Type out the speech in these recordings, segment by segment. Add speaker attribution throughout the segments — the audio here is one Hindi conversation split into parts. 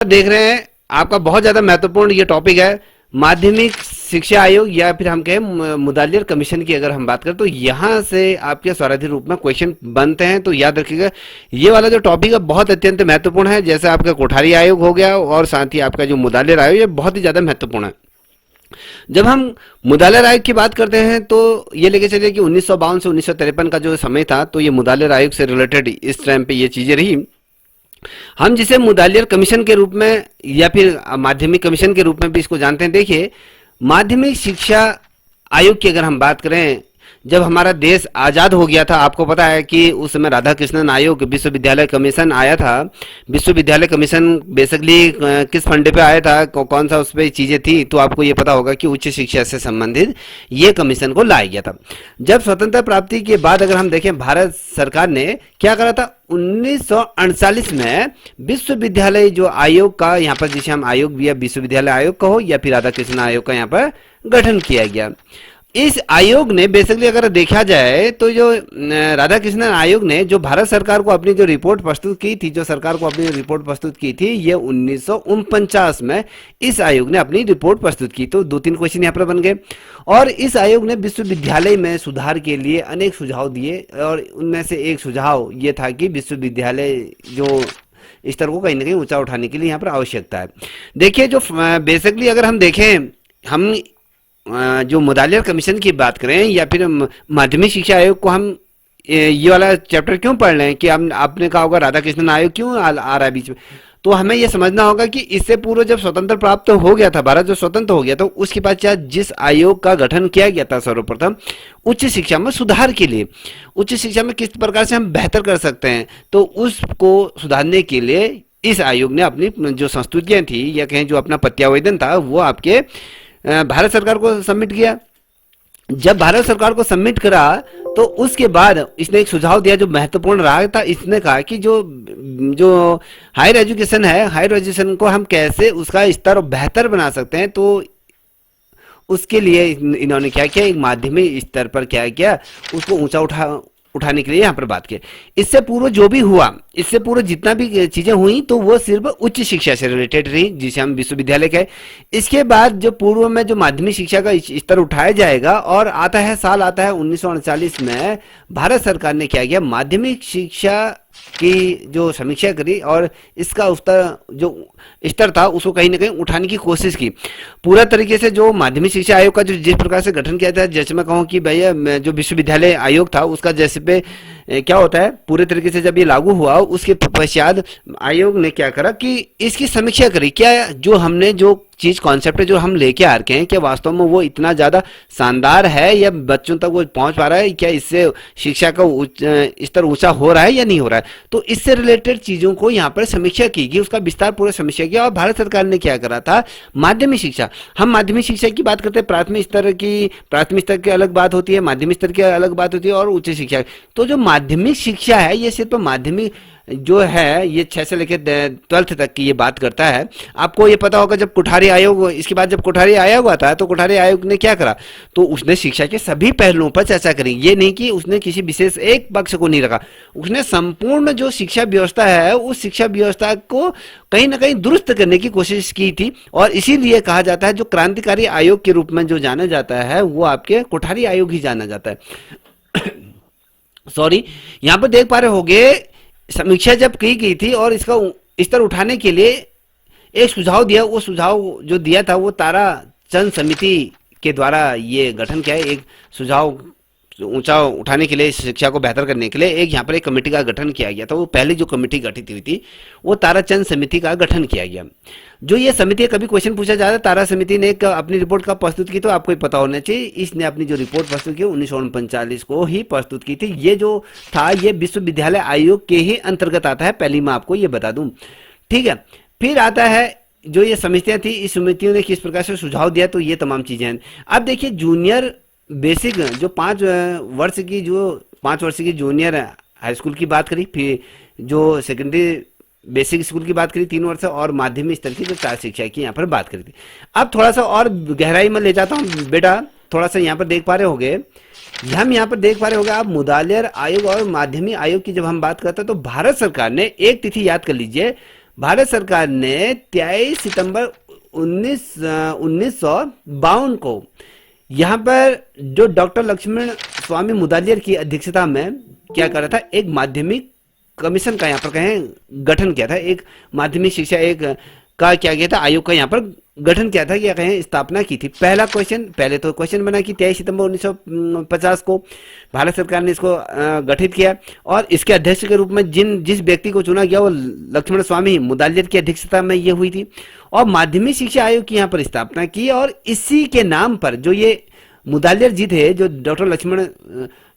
Speaker 1: देख रहे हैं आपका बहुत ज्यादा महत्वपूर्ण ये टॉपिक है माध्यमिक शिक्षा आयोग या फिर हम कहें मुदालियर कमीशन की। अगर हम बात करें तो यहाँ से आपके स्वाराधि रूप में क्वेश्चन बनते हैं, तो याद रखिएगा ये वाला जो टॉपिक है बहुत अत्यंत महत्वपूर्ण है। जैसे आपका कोठारी आयोग हो गया और साथ ही आपका जो मुदालियर आयोग, ये बहुत ही ज्यादा महत्वपूर्ण है। जब हम मुदालियर आयोग की बात करते हैं तो ये लेके चलिए कि 1952 से 1953 का जो समय था, तो ये मुदालियर आयोग से रिलेटेड इस टाइम पे ये चीजें रही। हम जिसे मुदालियर कमीशन के रूप में या फिर माध्यमिक कमीशन के रूप में भी इसको जानते हैं। देखिए, माध्यमिक शिक्षा आयोग की अगर हम बात करें, जब हमारा देश आजाद हो गया था, आपको पता है कि उस समय राधा कृष्णन आयोग विश्वविद्यालय कमीशन आया था। विश्वविद्यालय कमीशन बेसिकली किस फंडे पे आया था, कौन सा उस पर चीजें थी, तो आपको ये पता होगा कि उच्च शिक्षा से संबंधित ये कमीशन को लाया गया था। जब स्वतंत्रता प्राप्ति के बाद अगर हम देखें, भारत सरकार ने क्या करा था, 1948 में विश्वविद्यालय जो आयोग का यहाँ पर, जिसे हम आयोग या विश्वविद्यालय आयोग का हो या फिर राधा कृष्ण आयोग का यहाँ पर गठन किया गया। इस आयोग ने बेसिकली अगर देखा जाए तो जो राधा कृष्णन आयोग ने जो भारत सरकार को अपनी जो रिपोर्ट प्रस्तुत की थी, जो सरकार को अपनी रिपोर्ट प्रस्तुत की थी, ये 1949 में इस आयोग ने अपनी रिपोर्ट प्रस्तुत की। तो 2-3 क्वेश्चन यहाँ पर बन गए। और इस आयोग ने विश्वविद्यालय में सुधार के लिए अनेक सुझाव दिए और उनमें से एक सुझाव ये था कि विश्वविद्यालय जो स्तर को कहीं ना कहीं ऊंचा उठाने के लिए यहाँ पर आवश्यकता है। देखिए, जो बेसिकली अगर हम देखें, हम जो मुदालियर कमीशन की बात करें या फिर माध्यमिक शिक्षा आयोग को हम ये वाला चैप्टर क्यों पढ़ रहे हैं कि हम आपने कहा होगा राधा कृष्णन आयोग क्यों आ रहा है बीच में, तो हमें यह समझना होगा कि इससे पूर्व जब स्वतंत्र प्राप्त हो गया था, भारत जो स्वतंत्र हो गया तो उसके बाद जिस आयोग का गठन किया गया था सर्वप्रथम उच्च शिक्षा में सुधार के लिए, उच्च शिक्षा में किस प्रकार से हम बेहतर कर सकते हैं, तो उसको सुधारने के लिए इस आयोग ने अपनी जो संस्तुतियां थी या कहें जो अपना प्रत्यावेदन था वो आपके भारत सरकार को सबमिट किया। जब भारत सरकार को सबमिट करा तो उसके बाद इसने एक सुझाव दिया जो महत्वपूर्ण रहा था। इसने कहा कि जो हायर एजुकेशन है, हायर एजुकेशन को हम कैसे उसका स्तर बेहतर बना सकते हैं, तो उसके लिए इन्होंने क्या किया, एक माध्यमिक स्तर पर क्या किया, उसको ऊंचा उठाने के लिए यहाँ पर बात की। इससे पूर्व जो भी हुआ, इससे पूर्व जितना भी चीजें हुई तो वो सिर्फ उच्च शिक्षा से रिलेटेड रही, जिसे हम विश्वविद्यालय कहे। इसके बाद जो पूर्व में जो माध्यमिक शिक्षा का स्तर उठाया जाएगा और साल आता है 1939 में भारत सरकार ने क्या किया, माध्यमिक शिक्षा की जो समीक्षा करी और इसका जो स्तर था उसको कहीं ना कहीं उठाने की कोशिश की। पूरा तरीके से जो माध्यमिक शिक्षा आयोग का जो जिस प्रकार से गठन किया था, जैसे मैं कहूँ कि भैया जो विश्वविद्यालय आयोग था उसका जैसे पे क्या होता है, पूरे तरीके से जब ये लागू हुआ उसके पश्चात आयोग ने क्या करा कि इसकी समीक्षा करी, क्या जो हमने जो चीज कॉन्सेप्ट है जो हम लेके आ रखे हैं, क्या वास्तव में वो इतना ज्यादा शानदार है या बच्चों तक वो पहुंच पा रहा है, क्या इससे शिक्षा का स्तर ऊंचा हो रहा है या नहीं हो रहा है। तो इससे रिलेटेड चीजों को यहाँ पर समीक्षा की गई, उसका विस्तार पूरा समीक्षा किया। और भारत सरकार ने क्या करा था, माध्यमिक शिक्षा, हम माध्यमिक शिक्षा की बात करते हैं, प्राथमिक स्तर की अलग बात होती है, माध्यमिक स्तर की अलग बात होती है और उच्च शिक्षा। तो जो माध्यमिक शिक्षा है ये सिर्फ माध्यमिक जो है ये 6 से लेकर 12th तक की ये बात करता है। आपको ये पता होगा जब कोठारी आयोग, इसके बाद जब कोठारी आयोग आता है तो कोठारी आयोग ने क्या करा, तो उसने शिक्षा के सभी पहलुओं पर चर्चा करी। ये नहीं कि उसने किसी विशेष एक पक्ष को नहीं रखा, उसने संपूर्ण जो शिक्षा व्यवस्था है उस शिक्षा व्यवस्था को कहीं ना कहीं दुरुस्त करने की कोशिश की थी। और इसीलिए कहा जाता है जो क्रांतिकारी आयोग के रूप में जो जाना जाता है वो आपके कोठारी आयोग ही जाना जाता है। सॉरी, यहाँ पर देख पा रहे होगे समीक्षा जब की गई थी और इसका स्तर उठाने के लिए एक सुझाव दिया, वो सुझाव जो दिया था वो तारा चंद समिति के द्वारा ये गठन किया है। एक सुझाव ऊंचा उठाने के लिए, शिक्षा को बेहतर करने के लिए एक यहाँ पर एक कमेटी का गठन किया गया था। वो पहली जो कमेटी गठित हुई थी वो तारा चंद समिति का गठन किया गया। जो ये समिति, कभी क्वेश्चन पूछा जाता है, तारा समिति ने अपनी रिपोर्ट का प्रस्तुत की, तो आपको पता होना चाहिए इसने अपनी जो रिपोर्ट प्रस्तुत की 1949 को ही प्रस्तुत की थी। ये जो था ये विश्वविद्यालय आयोग के ही अंतर्गत आता है, पहली मैं आपको ये बता दूं, ठीक है। फिर आता है जो ये समितियां थी, इस समितियों ने किस प्रकार से सुझाव दिया, तो ये तमाम चीजें हैं। अब देखिए, जूनियर बेसिक जो 5 वर्ष की जूनियर हाई स्कूल की बात करी, फिर जो सेकेंडरी बेसिक स्कूल की बात करी 3 वर्ष, और माध्यमिक स्तर की जो 4 शिक्षा की यहाँ पर बात करी थी। अब थोड़ा सा और गहराई में ले जाता हूँ बेटा, थोड़ा सा यहाँ पर देख पा रहे होंगे, हम यहाँ पर देख पा रहे होंगे आप मुदालियर आयोग और माध्यमिक आयोग की जब हम बात करते हैं तो भारत सरकार ने एक तिथि याद कर लीजिए, भारत सरकार ने 23 सितंबर 1952 को यहाँ पर जो डॉक्टर लक्ष्मण स्वामी मुदालियर की अध्यक्षता में क्या कर रहा था, एक माध्यमिक कमीशन का यहाँ पर कहें गठन किया था, एक माध्यमिक शिक्षा एक का क्या किया था, आयोग का यहाँ पर गठन किया था, या कहें स्थापना की थी। पहला क्वेश्चन, पहले तो क्वेश्चन बना कि 23 सितंबर 1950 को भारत सरकार ने इसको गठित किया और इसके अध्यक्ष के रूप में जिस व्यक्ति को चुना गया वो लक्ष्मण स्वामी मुदालियर की अध्यक्षता में ये हुई थी और माध्यमिक शिक्षा आयोग की यहाँ पर स्थापना की। और इसी के नाम पर जो ये मुदालियर जी थे, जो डॉक्टर लक्ष्मण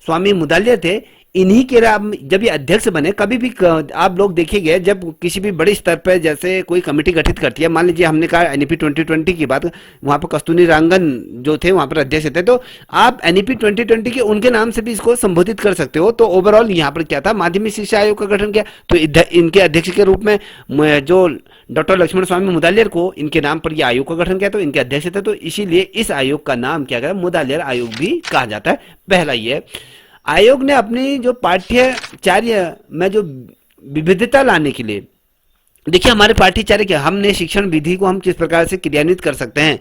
Speaker 1: स्वामी मुदालियर थे, इन्हीं के जब ये अध्यक्ष बने, कभी भी आप लोग देखिएगा जब किसी भी बड़े स्तर पर जैसे कोई कमेटी गठित करती है, मान लीजिए हमने कहा एनईपी 2020 की बात, वहाँ पर कस्तूरी रंगन जो थे वहाँ पर अध्यक्ष थे, तो आप एनईपी 2020 के उनके नाम से भी इसको संबोधित कर सकते हो। तो ओवरऑल यहाँ पर क्या था, माध्यमिक शिक्षा आयोग का गठन किया, तो इनके अध्यक्ष के रूप में जो डॉक्टर लक्ष्मण स्वामी मुदालियर को इनके नाम पर यह आयोग का गठन किया, तो इनके अध्यक्ष थे, तो इसीलिए इस आयोग का नाम क्या है, मुदालियर आयोग भी कहा जाता है। पहला ये आयोग ने अपनी जो पाठ्यचर्या में जो विविधता लाने के लिए, देखिए हमारे पाठ्यचर्या क्या, हमने शिक्षण विधि को हम किस प्रकार से क्रियान्वित कर सकते हैं,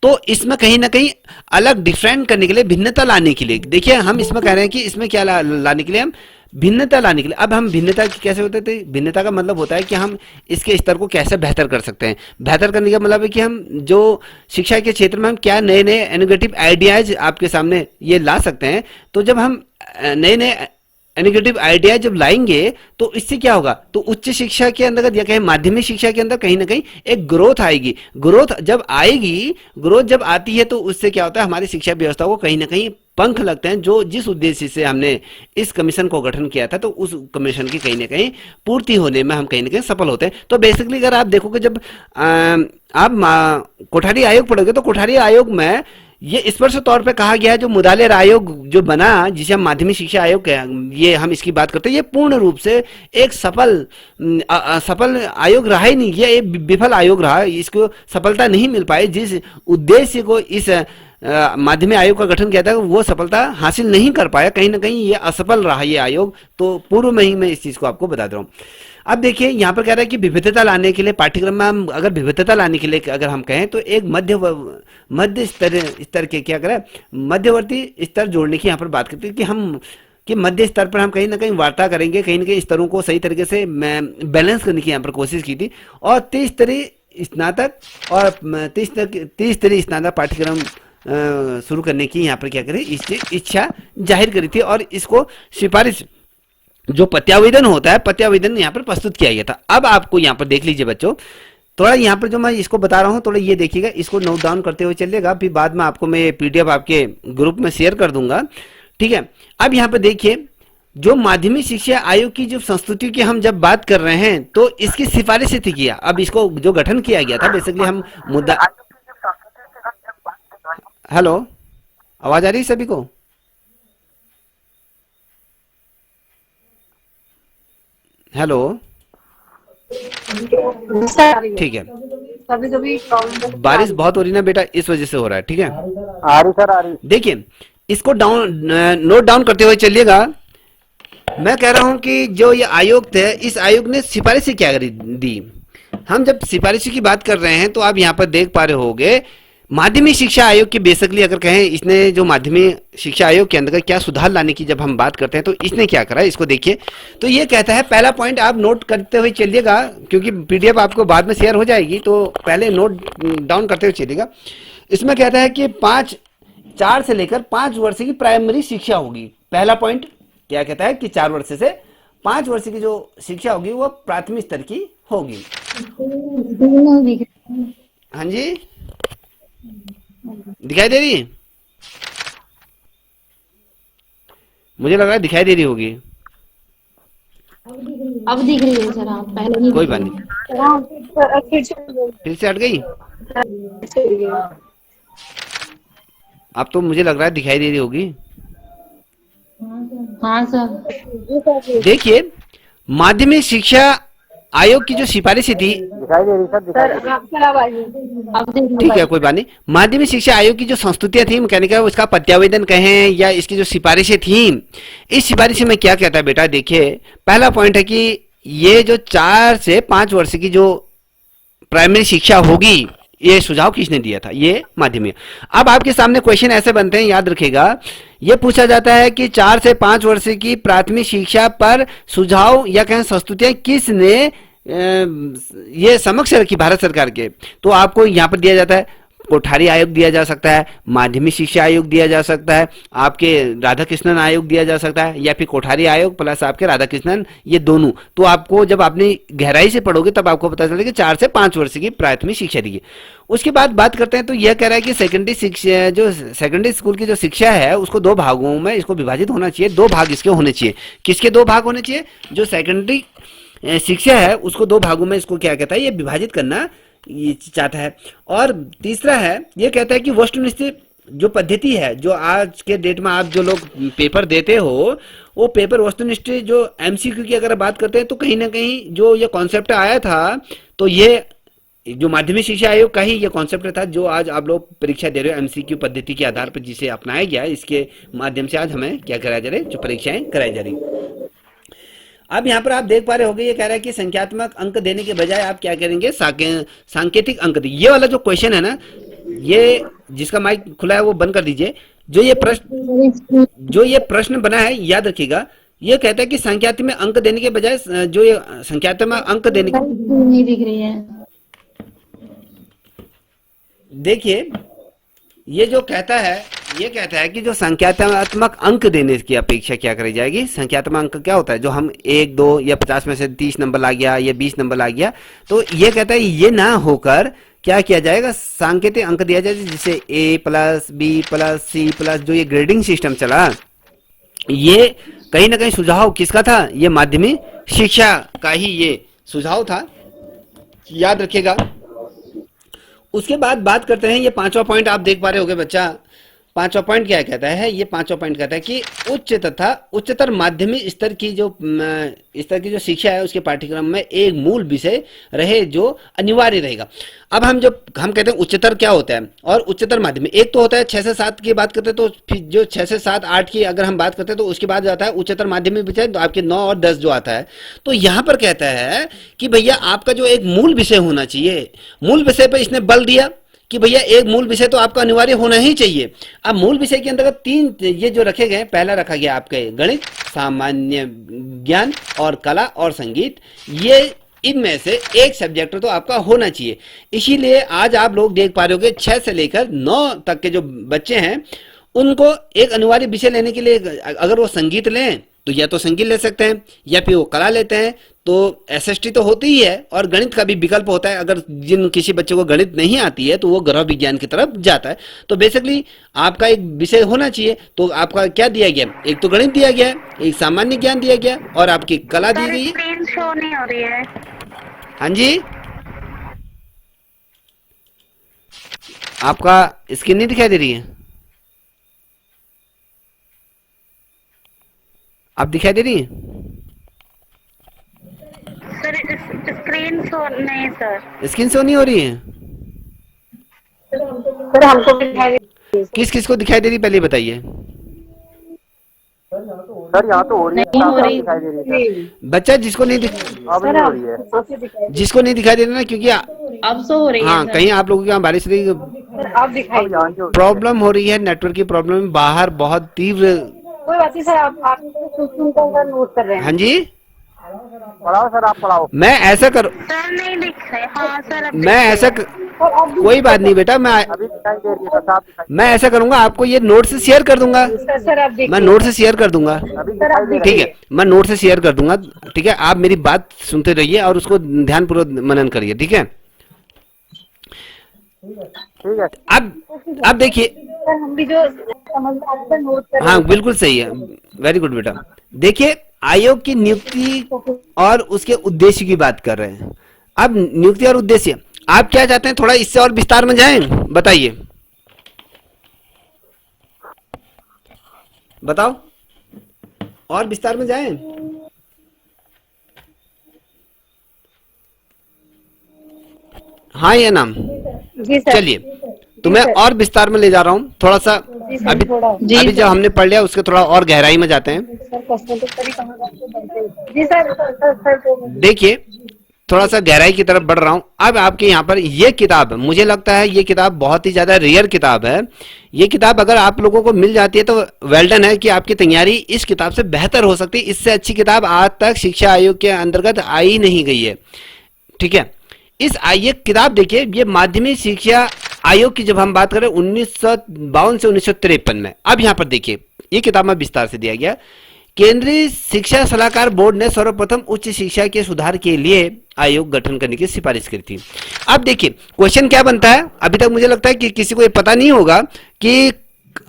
Speaker 1: तो इसमें कहीं ना कहीं अलग डिफरेंट करने के लिए, भिन्नता लाने के लिए, देखिए हम इसमें कह रहे हैं कि इसमें क्या लाने के लिए, हम भिन्नता लाने के लिए। अब हम भिन्नता की कैसे होते थे, भिन्नता का मतलब होता है कि हम इसके स्तर को कैसे बेहतर कर सकते हैं। बेहतर करने का मतलब है कि हम जो शिक्षा के क्षेत्र में हम क्या नए नए इनोवेटिव आइडियाज आपके सामने ये ला सकते हैं। तो जब हम नए नए इनोवेटिव आइडिया जब लाएंगे तो इससे क्या होगा, तो उच्च शिक्षा के अंदर या कहें माध्यमिक शिक्षा के अंदर कहीं ना कहीं एक ग्रोथ आएगी। ग्रोथ जब आएगी, ग्रोथ जब आती है तो उससे क्या होता है, हमारी शिक्षा व्यवस्था को कहीं ना कहीं पंख लगते हैं, जो जिस उद्देश्य से हमने इस कमीशन को गठन किया था, तो उस कमीशन की कहीं ना कहीं पूर्ति होने में हम कहीं ना कहीं सफल होते हैं। तो बेसिकली अगर आप देखोगे, जब आप कोठारी आयोग पढ़ोगे तो कोठारी आयोग में ये स्पष्ट तौर पे कहा गया है, जो मुदालियर आयोग जो बना, जिसे हम माध्यमिक शिक्षा आयोग ये हम इसकी बात करते हैं, ये पूर्ण रूप से एक सफल आयोग रहा ही नहीं, ये एक विफल आयोग रहा, इसको सफलता नहीं मिल पाई। जिस उद्देश्य को इस माध्यमिक आयोग का गठन किया था वो सफलता हासिल नहीं कर पाया, कहीं ना कहीं ये असफल रहा ये आयोग। तो पूर्व में ही मैं इस चीज को आपको बता रहा हूँ। अब देखिए यहाँ पर कह रहा है कि विविधता लाने के लिए पाठ्यक्रम में हम अगर विविधता लाने के लिए अगर हम कहें तो एक मध्य स्तर के क्या करें, मध्यवर्ती स्तर जोड़ने की यहाँ पर बात करते हैं कि हम कि मध्य स्तर पर हम कहीं ना कहीं वार्ता करेंगे, कहीं ना कहीं स्तरों को सही तरीके से बैलेंस करने की यहाँ पर कोशिश की थी। और 30 स्तरीय स्नातक और 30 स्तरीय स्नातक पाठ्यक्रम शुरू करने की यहाँ पर क्या करी, इच्छा जाहिर करी थी। और इसको सिफारिश जो प्रत्यावेदन होता है, प्रत्यावेदन यहाँ पर प्रस्तुत किया गया था। अब आपको यहाँ पर देख लीजिए बच्चों, थोड़ा यहाँ पर जो मैं इसको बता रहा हूँ थोड़ा ये देखिएगा, इसको नोट डाउन करते हुए चलिएगा, फिर बाद में आपको मैं पीडीएफ आपके ग्रुप में शेयर कर दूंगा, ठीक है। अब यहाँ पर देखिए, जो माध्यमिक शिक्षा आयोग की जो संस्तुति की हम जब बात कर रहे हैं तो इसकी सिफारिश थी किया। अब इसको जो गठन किया गया था, बेसिकली हम मुद्दा, हेलो आवाज आ रही है सभी को? हेलो, ठीक है।
Speaker 2: कभी कभी
Speaker 1: बारिश बहुत हो रही ना बेटा, इस वजह से हो रहा है, ठीक है।
Speaker 3: आ रही सर, आ रही।
Speaker 1: देखिए इसको नोट डाउन करते हुए चलिएगा। मैं कह रहा हूं कि जो ये आयोग थे, इस आयोग ने सिफारिश क्या दी। हम जब सिफारिश की बात कर रहे हैं तो आप यहाँ पर देख पा रहे होंगे, माध्यमिक शिक्षा आयोग की बेसिकली अगर कहें, इसने जो माध्यमिक शिक्षा आयोग के अंदर क्या सुधार लाने की जब हम बात करते हैं तो इसने क्या करा, इसको देखिए। तो ये कहता है, पहला पॉइंट आप नोट करते हुए चलिएगा क्योंकि पीडीएफ आपको बाद में शेयर हो जाएगी, तो पहले नोट डाउन करते हुए चलिएगा। इसमें कहता है कि 4 से लेकर 5 वर्ष की प्राइमरी शिक्षा होगी। पहला पॉइंट क्या कहता है कि 4 वर्ष से 5 वर्ष की जो शिक्षा होगी वो प्राथमिक स्तर की होगी। हाँ जी, दिखाई दे रही है? मुझे लग रहा है दिखाई दे रही होगी।
Speaker 2: अब दिख रही है सर, आप पहले नहीं,
Speaker 1: कोई बात नहीं, फिर से हट गई। अब तो मुझे लग रहा है दिखाई दे रही होगी।
Speaker 2: हाँ सर।
Speaker 1: देखिए, माध्यमिक शिक्षा आयोग की जो सिफारिश थी,
Speaker 3: दिखाई दे रही सर,
Speaker 1: ठीक है कोई बात नहीं। माध्यमिक शिक्षा आयोग की जो संस्तुतियां थी, मैकेनिकल उसका प्रत्यावेदन कहें या इसकी जो सिफारिशें थी, इस सिफारिश में क्या कहता है बेटा, देखिए पहला पॉइंट है कि ये जो 4 से 5 वर्ष की जो प्राइमरी शिक्षा होगी, ये सुझाव किसने दिया था? ये माध्यमिक। अब आपके सामने क्वेश्चन ऐसे बनते हैं, याद रखिएगा, ये पूछा जाता है कि 4 से 5 वर्ष की प्राथमिक शिक्षा पर सुझाव या कहें संस्तुतियां किसने ये समक्ष रखी भारत सरकार के? तो आपको यहां पर दिया जाता है कोठारी आयोग दिया जा सकता है, माध्यमिक शिक्षा आयोग दिया जा सकता है, आपके राधा कृष्णन आयोग दिया जा सकता है, या फिर कोठारी आयोग प्लस आपके राधा कृष्णन, ये दोनों। तो आपको जब आपने गहराई से पढ़ोगे तब आपको पता चलेगा कि 4 से 5 वर्ष की प्राथमिक शिक्षा दी। उसके बाद बात करते हैं तो यह कह रहा है कि सेकेंडरी शिक्षा, जो सेकेंडरी स्कूल की जो शिक्षा है उसको 2 भागों में इसको विभाजित होना चाहिए। 2 भाग इसके होने चाहिए। किसके 2 भाग होने चाहिए? जो सेकेंडरी शिक्षा है उसको 2 भागों में इसको क्या कहता है, ये विभाजित करना ये चाहता है। और तीसरा है, ये कहता है कि वस्तुनिष्ठ जो पद्धति है, जो आज के डेट में आप जो लोग पेपर देते हो, वो पेपर वस्तुनिष्ठ जो एमसीक्यू की अगर बात करते हैं तो कहीं ना कहीं जो ये कॉन्सेप्ट आया था, तो ये जो माध्यमिक शिक्षा आयोग का ही ये कॉन्सेप्ट था, जो आज आप लोग परीक्षा दे रहे हो एमसीक्यू पद्धति के आधार पर जिसे अपनाया गया है, इसके माध्यम से आज हमें क्या कराया जा रहा है, जो परीक्षाएं कराई जा रही। अब यहाँ पर आप देख पा रहे होंगे, ये कह रहा है कि संख्यात्मक अंक देने के बजाय आप क्या करेंगे, सांकेतिक अंक दें। ये वाला जो क्वेश्चन है ना, ये जिसका माइक खुला है वो बंद कर दीजिए। जो ये प्रश्न बना है, याद रखिएगा, ये कहता है कि संख्यात्मक अंक देने के बजाय जो ये संख्यात्मक अंक देने के,
Speaker 2: नहीं दिख रही है।
Speaker 1: देखिए ये जो कहता है, ये कहता है कि जो संख्यात्मक अंक देने की अपेक्षा क्या करी जाएगी, संख्यात्मक अंक क्या होता है, जो हम 1, 2 या 50 में से 30 नंबर ला गया या 20 नंबर ला गया, तो ये कहता है ये ना होकर क्या किया जाएगा, सांकेतिक अंक दिया जाए, जिसे A plus B plus C plus, जो ये ग्रेडिंग सिस्टम चला, ये कहीं ना कहीं सुझाव किसका था? ये माध्यमिक शिक्षा का ही ये सुझाव था, याद रखिएगा। उसके बाद बात करते हैं, ये 5वां पॉइंट आप देख पा रहे होगे बच्चा। 5वां पॉइंट क्या कहता है? ये 5वां पॉइंट कहता है कि उच्च तथा उच्चतर माध्यमिक स्तर की जो शिक्षा है उसके पाठ्यक्रम में एक मूल विषय रहे जो अनिवार्य रहेगा। अब हम कहते हैं उच्चतर क्या होता है और उच्चतर माध्यमिक, एक तो होता है 6 से 7 की बात करते हैं, तो फिर जो 6 से 7 8 की अगर हम बात करते हैं तो उसके बाद आता है उच्चतर माध्यमिक विषय, तो आपके 9 और 10 जो आता है। तो यहाँ पर कहता है कि भैया आपका जो एक मूल विषय होना चाहिए, मूल विषय पर इसने बल दिया कि भैया एक मूल विषय तो आपका अनिवार्य होना ही चाहिए। अब मूल विषय के अंतर्गत 3 ये जो रखे गए, पहला रखा गया आपके गणित, सामान्य ज्ञान और कला और संगीत, ये इनमें से एक सब्जेक्ट तो आपका होना चाहिए। इसीलिए आज आप लोग देख पा रहे होगे 6 से लेकर 9 तक के जो बच्चे हैं उनको एक अनिवार्य विषय लेने के लिए, अगर वो संगीत लें तो या तो संगीत ले सकते हैं या फिर वो कला लेते हैं, तो एसएसटी तो होती ही है और गणित का भी विकल्प होता है। अगर किसी बच्चे को गणित नहीं आती है तो वो ग्रह विज्ञान की तरफ जाता है। तो बेसिकली आपका एक विषय होना चाहिए। तो आपका क्या दिया गया, एक तो गणित दिया गया है, एक सामान्य ज्ञान दिया गया और आपकी कला दी गई है।
Speaker 4: स्क्रीन शो नहीं हो रही है।
Speaker 1: हाँ जी, आपका स्क्रीन नहीं दिखाई दे रही है? आप दिखाई दे रही है?
Speaker 4: सर स्क्रीन शो नहीं सर।
Speaker 1: स्क्रीन शो नहीं हो रही है?
Speaker 2: सर हमको भी दिखाई दे रही है।
Speaker 1: किस किस को दिखाई दे रही पहले बताइए।
Speaker 3: सर यहाँ तो हो रही है,
Speaker 2: नहीं हो
Speaker 3: साफ
Speaker 2: रही।
Speaker 3: दिखाई दे रही है सर।
Speaker 1: बच्चा जिसको नहीं
Speaker 3: अब नहीं हो रही है।
Speaker 1: जिसको नहीं दिखाई दे रहा ना, क्योंकि
Speaker 2: अब सो हो रही है
Speaker 1: हाँ
Speaker 2: सर।
Speaker 1: कहीं आप लोगों के यहाँ बारिश रही,
Speaker 2: सर अब दिखाई
Speaker 3: अब यहाँ जो
Speaker 1: प्रॉब्लम हो रही है, नेटवर्क की प्रॉब्लम, बाहर बहुत तीव्र।
Speaker 2: कोई बात नहीं सर, आप नोट कर रहे हैं।
Speaker 1: हाँ जी,
Speaker 3: पढ़ाओ सर, आप पढ़ाओ।
Speaker 1: मैं ऐसा कर
Speaker 4: सर नहीं दिख रहे। हाँ सर अब
Speaker 1: मैं ऐसा कोई बात नहीं बेटा,
Speaker 3: अभी दिखाई दे रही है सर, साफ दिखाई।
Speaker 1: मैं ऐसा करूंगा, आपको ये नोट से शेयर कर दूंगा।
Speaker 2: सर अब
Speaker 1: मैं नोट से शेयर कर दूंगा,
Speaker 3: अभी दिखाई दे
Speaker 1: ठीक है, मैं नोट से शेयर कर दूंगा। ठीक है, आप मेरी बात सुनते रहिए और उसको ध्यानपूर्वक मनन करिए, ठीक है।
Speaker 3: ठीक है।
Speaker 1: अब देखिए,
Speaker 2: सर हम भी जो समझदार नोट कर रहे
Speaker 1: हाँ बिल्कुल सही है, वेरी गुड बेटा। देखिए, आयोग की नियुक्ति और उसके उद्देश्य की बात कर रहे हैं। अब नियुक्ति और उद्देश्य, आप क्या चाहते हैं, थोड़ा इससे और विस्तार में जाएं, बताइए, बताओ, और विस्तार में जाएं। हाँ या नाम?
Speaker 2: जी सर।
Speaker 1: चलिए, तो मैं और विस्तार में ले जा रहा हूं, थोड़ा सा
Speaker 2: जी सर,
Speaker 1: अभी
Speaker 2: थोड़ा
Speaker 1: अभी जब हमने पढ़ लिया उसके थोड़ा और गहराई में जाते हैं।
Speaker 2: सर क्वेश्चन तो सर ही कहाँ जाके बनते हैं। जी सर दो मिनट।
Speaker 1: देखिए थोड़ा सा गहराई की तरफ बढ़ रहा हूं। अब आपके यहाँ पर ये किताब, मुझे लगता है ये किताब बहुत ही ज्यादा रेयर किताब है। ये किताब अगर आप लोगों को मिल जाती है तो वेल डन है कि आपकी तैयारी इस किताब से बेहतर हो सकती है। इससे अच्छी किताब आज तक शिक्षा आयोग के अंतर्गत आई नहीं गई है। ठीक है, ये किताब देखिए, ये माध्यमिक शिक्षा आयोग की जब हम बात करें 1952 से 1953 में। अब यहाँ पर देखिए ये किताब में विस्तार से दिया गया। केंद्रीय शिक्षा सलाहकार बोर्ड ने सर्वप्रथम उच्च शिक्षा के सुधार के लिए आयोग गठन करने की सिफारिश करी थी। अब देखिए क्वेश्चन क्या बनता है, अभी तक मुझे लगता है कि किसी को ये पता नहीं होगा कि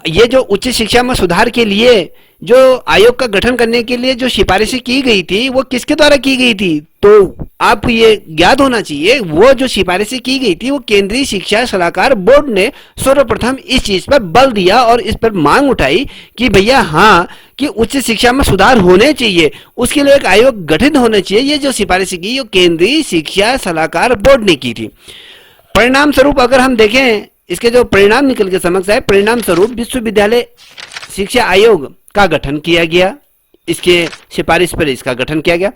Speaker 1: ये जो उच्च शिक्षा में सुधार के लिए जो आयोग का गठन करने के लिए जो सिफारिशें की गई थी वो किसके द्वारा की गई थी। तो आपको ये याद होना चाहिए, वो जो सिफारिशें की गई थी वो केंद्रीय शिक्षा सलाहकार बोर्ड ने सर्वप्रथम इस चीज पर बल दिया और इस पर मांग उठाई कि भैया हाँ कि उच्च शिक्षा में सुधार होने चाहिए, उसके लिए एक आयोग गठित होना चाहिए। ये जो सिफारिशें की वो केंद्रीय शिक्षा सलाहकार बोर्ड ने की थी। परिणाम स्वरूप अगर हम देखें इसके जो परिणाम निकल के समक्ष आए, परिणाम स्वरूप विश्वविद्यालय शिक्षा आयोग का गठन किया गया। इसके सिफारिश पर इसका गठन किया गया।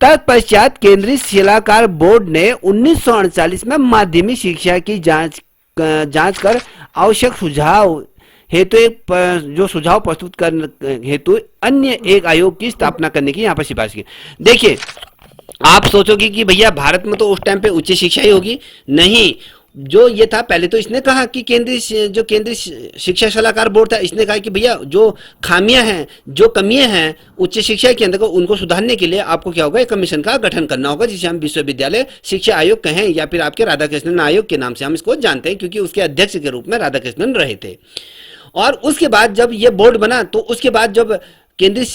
Speaker 1: तत्पश्चात केंद्रीय सलाहकार बोर्ड ने 1948 में माध्यमिक शिक्षा की जांच कर आवश्यक सुझाव हेतु जो सुझाव प्रस्तुत करने हेतु अन्य एक आयोग की स्थापना करने की यहाँ पर सिफारिश की। देखिए आप सोचोगे कि भैया भारत में तो उस टाइम पे उच्च शिक्षा ही होगी, नहीं। जो ये था पहले तो इसने कहा कि केंद्रीय शिक्षा सलाहकार बोर्ड था, इसने कहा कि भैया जो खामियां हैं, जो कमियां हैं उच्च शिक्षा के अंदर उनको सुधारने के लिए आपको क्या होगा, एक कमीशन का गठन करना होगा जिसे हम विश्वविद्यालय शिक्षा आयोग कहें या फिर आपके राधाकृष्णन आयोग के नाम से हम इसको जानते हैं, क्योंकि उसके अध्यक्ष के रूप में राधाकृष्णन रहे थे। और उसके बाद जब ये बोर्ड बना तो उसके बाद जब केंद्रीय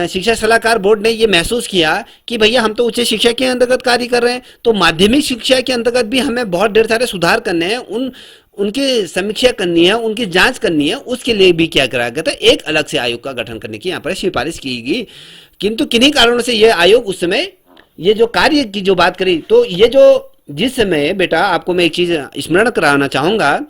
Speaker 1: शिक्षा सलाहकार बोर्ड ने ये महसूस किया कि भैया हम तो उच्च शिक्षा के अंतर्गत कार्य कर रहे हैं, तो माध्यमिक शिक्षा के अंतर्गत भी हमें बहुत ढेर सारे सुधार करने हैं, उनकी समीक्षा करनी है, उनकी जांच करनी है। उसके लिए भी क्या कराया गया था, एक अलग से आयोग का गठन करने की यहाँ पर सिफारिश की गई। किंतु किन्हीं कारणों से ये आयोग उस समय ये जो कार्य की जो बात करी, तो ये जो जिस समय बेटा आपको मैं एक चीज स्मरण कराना चाहूंगा,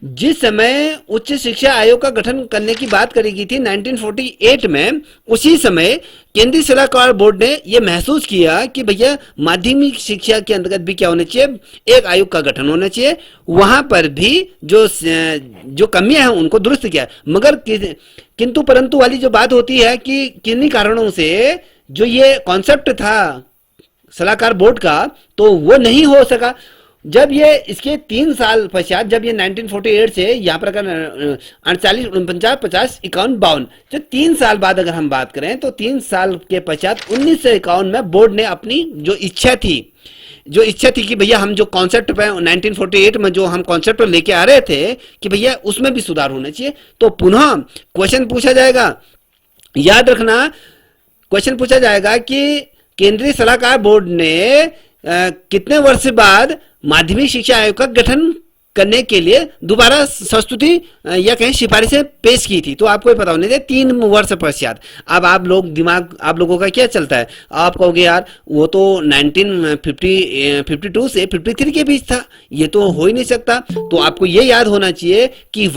Speaker 1: जिस समय उच्च शिक्षा आयोग का गठन करने की बात करी गई थी 1948 में, उसी समय केंद्रीय सलाहकार बोर्ड ने यह महसूस किया कि भैया माध्यमिक शिक्षा के अंतर्गत भी क्या होना चाहिए, एक आयोग का गठन होना चाहिए। वहां पर भी जो कमियां हैं उनको दुरुस्त किया। मगर किंतु परंतु वाली जो बात होती है कि किन्हीं कारणों से जो ये कॉन्सेप्ट था सलाहकार बोर्ड का तो वो नहीं हो सका। जब ये इसके 3 साल पश्चात, जब ये 1948 से यहाँ पर अगर 48, 49, 50, 51, 52, जो 3 साल बाद अगर हम बात करें तो 3 साल के पश्चात 1951 में बोर्ड ने अपनी जो इच्छा थी कि भैया हम जो कॉन्सेप्ट पे 1948 में जो हम कॉन्सेप्ट लेके आ रहे थे कि भैया उसमें भी सुधार होना चाहिए, तो पुनः क्वेश्चन पूछा जाएगा, याद रखना क्वेश्चन पूछा जाएगा कि केंद्रीय सलाहकार बोर्ड ने कितने वर्ष बाद माध्यमिक शिक्षा आयोग का गठन करने के लिए दोबारा संस्तुति या कहीं सिफारिशें पेश की थी। तो आपको ये पता होने चाहिए 3 वर्ष पश्चात। अब आप लोगों का क्या चलता है, आप कहोगे यार वो तो 1952 से 53 के बीच था, ये तो हो ही नहीं सकता। तो आपको ये याद होना चाहिए कि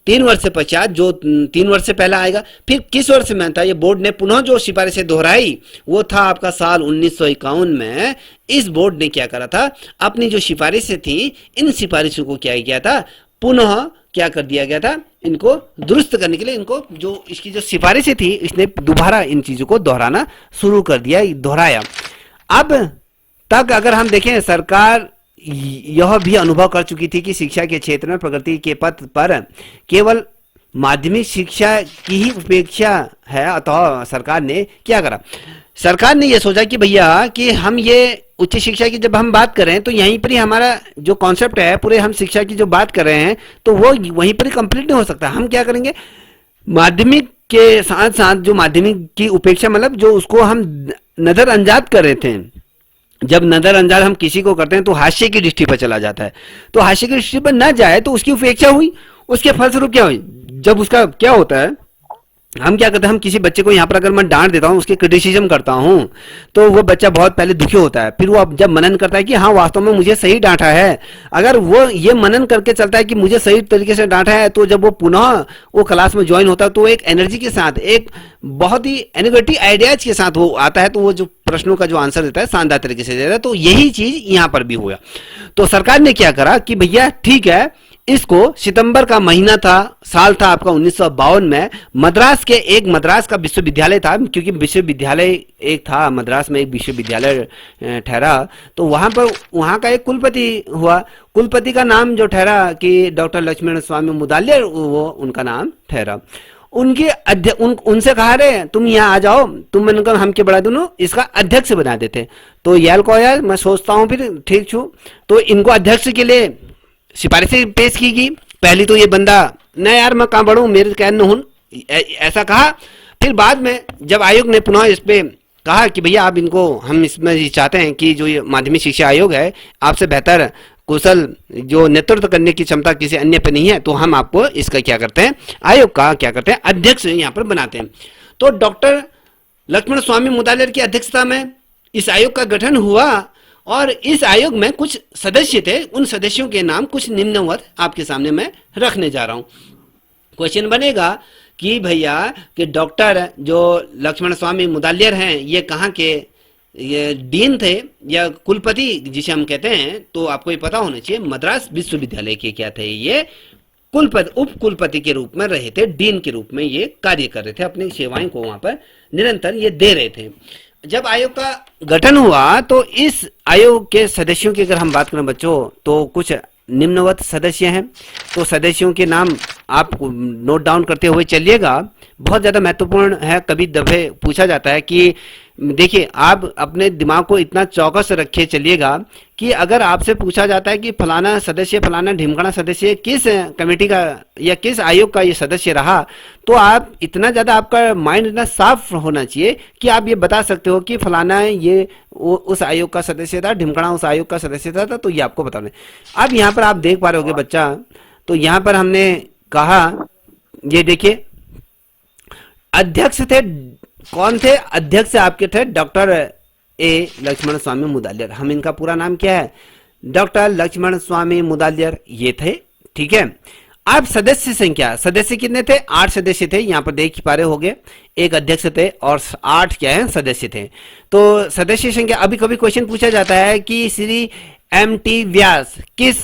Speaker 1: 3 वर्ष पश्चात जो 3 वर्ष से पहला आएगा, फिर किस वर्ष में था, ये बोर्ड ने पुनः जो सिफारिशें दोहराई वो था आपका साल 1951 में। इस बोर्ड ने क्या करा था, अपनी जो सिफारिशें थी इन सिफारिशों को क्या किया था, पुनः क्या कर दिया गया था, इनको दुरुस्त करने के लिए इनको जो इसकी जो सिफारिशें थी इसने दोबारा इन चीजों को दोहराना शुरू कर दिया, दोहराया। अब तक अगर हम देखें सरकार यह भी अनुभव कर चुकी थी कि शिक्षा के क्षेत्र में प्रगति के पथ पर केवल माध्यमिक शिक्षा की ही उपेक्षा है। अतः सरकार ने क्या करा, सरकार ने यह सोचा कि भैया कि हम ये उच्च शिक्षा की जब हम बात कर रहे हैं तो यहीं पर ही हमारा जो कॉन्सेप्ट है, पूरे हम शिक्षा की जो बात कर रहे हैं तो वो वहीं पर ही कंप्लीट नहीं हो सकता। हम क्या करेंगे, माध्यमिक के साथ साथ जो माध्यमिक की उपेक्षा मतलब जो उसको हम नजरअंदाज कर रहे थे, जब नजरअंदाज हम किसी को करते हैं तो हास्य की दृष्टि पर चला जाता है, तो हास्य की दृष्टि पर न जाए तो उसकी उपेक्षा हुई। उसके फलस्वरूप क्या हुई, जब उसका क्या होता है, हम क्या करते हैं, हम किसी बच्चे को यहाँ पर अगर मैं डांट देता हूँ, उसकी क्रिटिसिज्म करता हूँ, तो वो बच्चा बहुत पहले दुखी होता है, फिर वो अब जब मनन करता है कि हाँ वास्तव में मुझे सही डांटा है, अगर वो ये मनन करके चलता है कि मुझे सही तरीके से डांटा है, तो जब वो पुनः वो क्लास में ज्वाइन होता है तो एक एनर्जी के साथ, एक बहुत ही एनर्जेटिक आइडियाज के साथ वो आता है, तो वो जो प्रश्नों का जो आंसर देता है शानदार तरीके से देता है। तो यही चीज यहाँ पर भी हुआ। तो सरकार ने क्या करा कि भैया ठीक है, इसको सितंबर का महीना था, साल था आपका 1952 में, मद्रास का विश्वविद्यालय था, क्योंकि विश्वविद्यालय एक था, मद्रास में एक विश्वविद्यालय ठहरा, तो वहां का एक कुलपति हुआ। कुलपति का नाम जो ठहरा कि डॉक्टर लक्ष्मण स्वामी मुदालियर, वो उनका नाम ठहरा। उनसे कहा रे तुम यहाँ आ जाओ, तुम मैंने कहा हम के बड़ा दोनों इसका अध्यक्ष बना देते। तो याल को यार मैं सोचता हूँ फिर ठीक छू, तो इनको अध्यक्ष के लिए सिफारिशें पेश की गई। पहली तो ये बंदा न यार मैं कहाँ बढ़ूं, मेरे कहन न हूं, ऐसा कहा। फिर बाद में जब आयोग ने पुनः इस पे कहा कि भैया आप इनको, हम इसमें चाहते हैं कि जो ये माध्यमिक शिक्षा आयोग है, आपसे बेहतर कुशल जो नेतृत्व करने की क्षमता किसी अन्य पे नहीं है, तो हम आपको इसका क्या करते हैं, आयोग का क्या करते हैं, अध्यक्ष यहाँ पर बनाते हैं। तो डॉक्टर लक्ष्मण स्वामी मुदालियर की अध्यक्षता में इस आयोग का गठन हुआ, और इस आयोग में कुछ सदस्य थे, उन सदस्यों के नाम कुछ निम्नवत आपके सामने मैं रखने जा रहा हूं। क्वेश्चन बनेगा कि भैया कि डॉक्टर जो लक्ष्मण स्वामी मुदालियर हैं, ये कहाँ के, ये डीन थे या कुलपति जिसे हम कहते हैं, तो आपको ये पता होना चाहिए मद्रास विश्वविद्यालय के क्या थे, ये कुलपति, उप कुलपति के रूप में रहे थे, डीन के रूप में ये कार्य कर रहे थे, अपनी सेवाएं को वहां पर निरंतर ये दे रहे थे। जब आयोग का गठन हुआ तो इस आयोग के सदस्यों की अगर हम बात करें बच्चों, तो कुछ निम्नवत सदस्य हैं। तो सदस्यों के नाम आप नोट डाउन करते हुए चलिएगा, बहुत ज्यादा महत्वपूर्ण है। कभी दफे पूछा जाता है कि देखिए, आप अपने दिमाग को इतना चौकस रखे चलिएगा कि अगर आपसे पूछा जाता है कि फलाना सदस्य, फलाना ढिमकाना सदस्य किस कमेटी का या किस आयोग का ये सदस्य रहा, तो आप इतना ज्यादा, आपका माइंड इतना साफ होना चाहिए कि आप ये बता सकते हो कि फलाना ये उस आयोग का सदस्य था, ढिमकाना उस आयोग का सदस्य था, तो ये आपको बताना है। अब यहाँ पर आप देख पा रहे होगे बच्चा, तो यहाँ पर हमने कहा, ये देखिए अध्यक्ष थे, कौन थे अध्यक्ष आपके थे, डॉक्टर ए लक्ष्मण स्वामी मुदालियर। हम इनका पूरा नाम क्या है, डॉक्टर लक्ष्मण स्वामी मुदालियर ये थे, ठीक है। अब सदस्य संख्या, सदस्य कितने थे, 8 सदस्य थे, यहाँ पर देख पा रहे होगे, एक अध्यक्ष थे और 8 क्या है सदस्य थे। तो सदस्य संख्या, अभी कभी क्वेश्चन पूछा जाता है कि श्री M.T. व्यास किस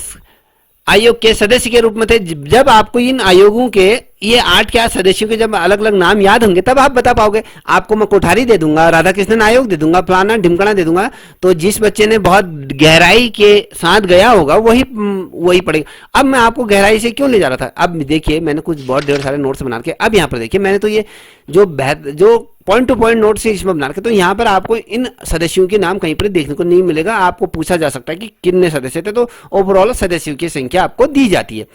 Speaker 1: आयोग के सदस्य के रूप में थे। जब आपको इन आयोगों के ये 8 क्या सदस्यों के जब अलग अलग नाम याद होंगे, तब आप बता पाओगे। आपको मैं कोठारी दे दूंगा, राधा कृष्णन आयोग दे दूंगा, फलाना ढिमकाना दे दूंगा, तो जिस बच्चे ने बहुत गहराई के साथ गया होगा वही पढ़ेगा। अब मैं आपको गहराई से क्यों ले जा रहा था, अब देखिए मैंने कुछ बहुत ढेर सारे नोट्स बना के, अब यहाँ पर देखिए मैंने तो ये जो पॉइंट टू पॉइंट नोट से इसमें बना के, तो यहाँ पर आपको इन सदस्यों के नाम कहीं पर देखने को नहीं मिलेगा। आपको पूछा जा सकता है कि कितने सदस्य थे, तो ओवरऑल सदस्यों की संख्या आपको दी जाती है।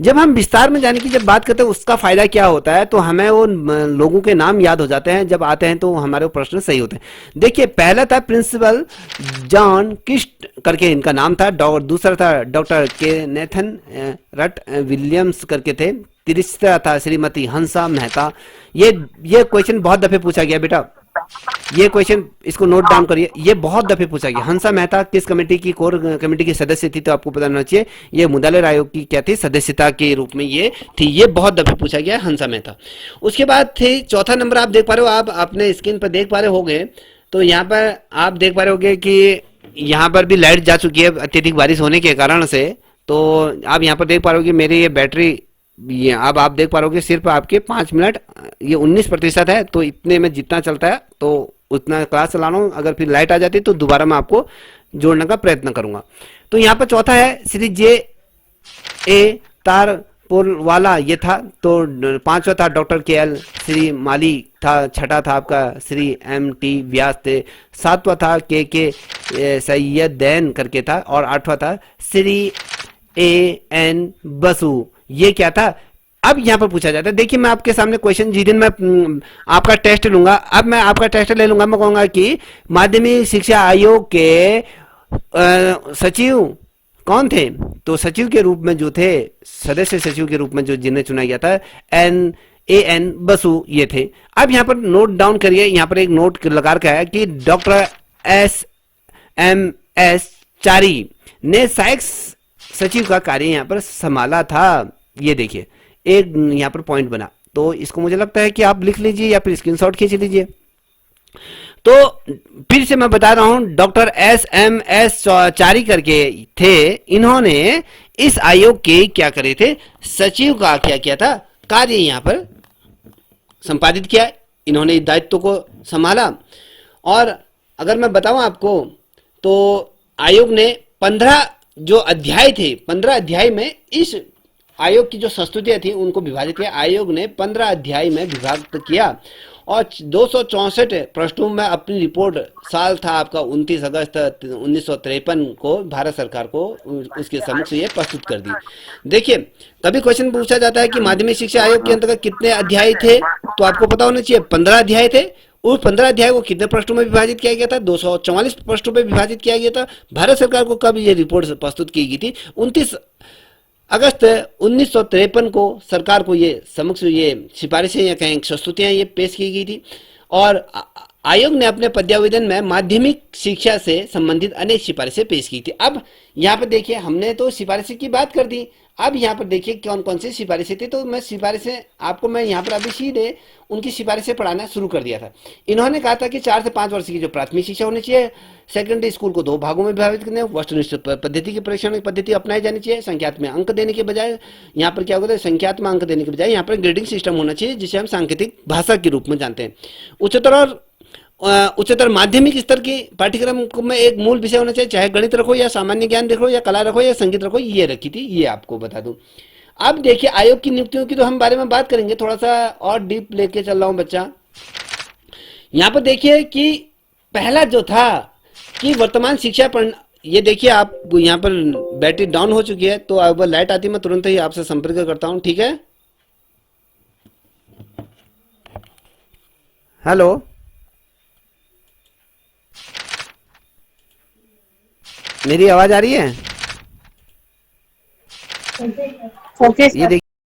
Speaker 1: जब हम विस्तार में जाने की जब बात करते हैं, उसका फायदा क्या होता है, तो हमें वो लोगों के नाम याद हो जाते हैं, जब आते हैं तो हमारे प्रश्न सही होते हैं। देखिए पहला था प्रिंसिपल जॉन किस्ट करके इनका नाम था, दूसरा था डॉक्टर के नेथन रट विलियम्स करके थे, तीसरा था श्रीमती हंसा मेहता। ये क्वेश्चन बहुत दफे पूछा गया बेटा, ये क्वेश्चन इसको नोट डाउन करिए, ये बहुत दफे पूछा गया। हंसा मेहता किस कमेटी की, कोर कमेटी की सदस्य थी, तो आपको पता होना चाहिए ये मुदालियर आयोग की क्या थी, सदस्यता के रूप में ये थी। ये बहुत दफे पूछा गया हंसा मेहता। उसके बाद थे चौथा नंबर, आप देख पा रहे हो, आप अपने स्क्रीन पर देख पा रहे होगे, तो यहाँ पर आप देख पा रहे होगे कि यहाँ पर भी लाइट जा चुकी है अत्यधिक बारिश होने के कारण से। तो आप यहाँ पर देख पा रहे हो कि मेरी ये बैटरी, ये अब आप देख पा रहे सिर्फ आपके 5 मिनट, ये 19% है, तो इतने में जितना चलता है तो उतना क्लास चला रहा हूँ। अगर फिर लाइट आ जाती तो दोबारा मैं आपको जोड़ने का प्रयत्न करूंगा। तो यहाँ पर चौथा है श्री J.A. तारपुर वाला, ये था। तो 5वां था डॉक्टर KL श्री माली था, छठा था आपका श्री M.T. व्यास थे, 7वां था K.K. सैयदैन करके था, और 8वां था श्री A.N. बसु। ये क्या था, अब यहां पर पूछा जाता है। देखिए मैं आपके सामने क्वेश्चन, जिस दिन मैं आपका टेस्ट लूंगा, अब मैं आपका टेस्ट ले लूंगा, मैं कहूंगा कि माध्यमिक शिक्षा आयोग के सचिव कौन थे, तो सचिव के रूप में जो थे, सदस्य सचिव के रूप में जो जिन्हें चुना गया था, AN बसु ये थे। अब यहाँ पर नोट डाउन करिए, यहाँ पर एक नोट लगा रखा है कि डॉक्टर SMS चारी ने सहायक सचिव का कार्य यहाँ पर संभाला था। ये देखिए एक यहाँ पर पॉइंट बना, तो इसको मुझे लगता है कि आप लिख लीजिए या फिर स्क्रीनशॉट खींच लीजिए। तो फिर से मैं बता रहा हूं, डॉक्टर SMS चारी करके थे, इन्होंने इस आयोग के क्या करे थे, सचिव का क्या किया था, कार्य यहां पर संपादित किया, इन्होंने दायित्व को संभाला। और अगर मैं बताऊं आपको तो आयोग ने 15 जो अध्याय थे, 15 अध्याय में इस आयोग की जो संस्तुतियां थी उनको विभाजित किया। आयोग ने 15 अध्याय में विभाजित किया और 264 पृष्ठों में अपनी रिपोर्ट, साल था आपका 29 अगस्त 1953 को भारत सरकार को उसके समक्ष ये प्रस्तुत कर दी। देखिए कभी क्वेश्चन पूछा जाता है कि माध्यमिक शिक्षा आयोग के अंतर्गत कितने अध्याय थे, तो आपको पता होना चाहिए 15 अध्याय थे। उस 15 अध्याय को कितने पृष्ठों में विभाजित किया गया था, 244 पृष्ठों में विभाजित किया गया था। भारत सरकार को कब ये रिपोर्ट प्रस्तुत की गई थी, 29 अगस्त 1953 को सरकार को ये समक्ष ये सिफारिशें या कहें संस्तुतियां ये पेश की गई थी। और आयोग ने अपने पद्यावेदन में माध्यमिक शिक्षा से संबंधित अनेक सिफारिशें पेश की थी। अब यहाँ पर देखिए हमने तो सिफारिशें की बात कर दी, अब यहाँ पर देखिए कौन कौन सी सिफारिशें थी। तो मैं सिफारिशें आपको मैं यहाँ पर अभी सीधे उनकी सिफारिशें पढ़ाना शुरू कर दिया था। इन्होंने कहा था कि 4 से 5 वर्ष की जो प्राथमिक शिक्षा होनी चाहिए, सेकेंडरी स्कूल को 2 भागों में विभाजित करने, वस्तुनिष्ठ पद्धति की परीक्षण पद्धति अपनाई जानी चाहिए। संख्यात में अंक देने के बजाय यहाँ पर क्या होता है, संख्यात में अंक देने के बजाय यहाँ पर ग्रेडिंग सिस्टम होना चाहिए, जिसे हम सांकेतिक भाषा के रूप में जानते हैं। उच्चतर माध्यमिक स्तर की पाठ्यक्रम में एक मूल विषय होना चाहिए, चाहे गणित रखो या सामान्य ज्ञान रखो या कला रखो या संगीत रखो, ये रखी थी, ये आपको बता दूं। अब देखिए आयोग की नियुक्तियों की तो हम बारे में बात करेंगे, थोड़ा सा और डीप लेके चल रहा हूं बच्चा। यहाँ पर देखिए कि पहला जो था कि वर्तमान शिक्षा ये देखिए आप यहाँ पर बैटरी डाउन हो चुकी है, तो अब लाइट आती मैं तुरंत ही आपसे संपर्क करता हूं, ठीक है। हेलो, मेरी आवाज आ रही है?
Speaker 2: ओके
Speaker 1: ये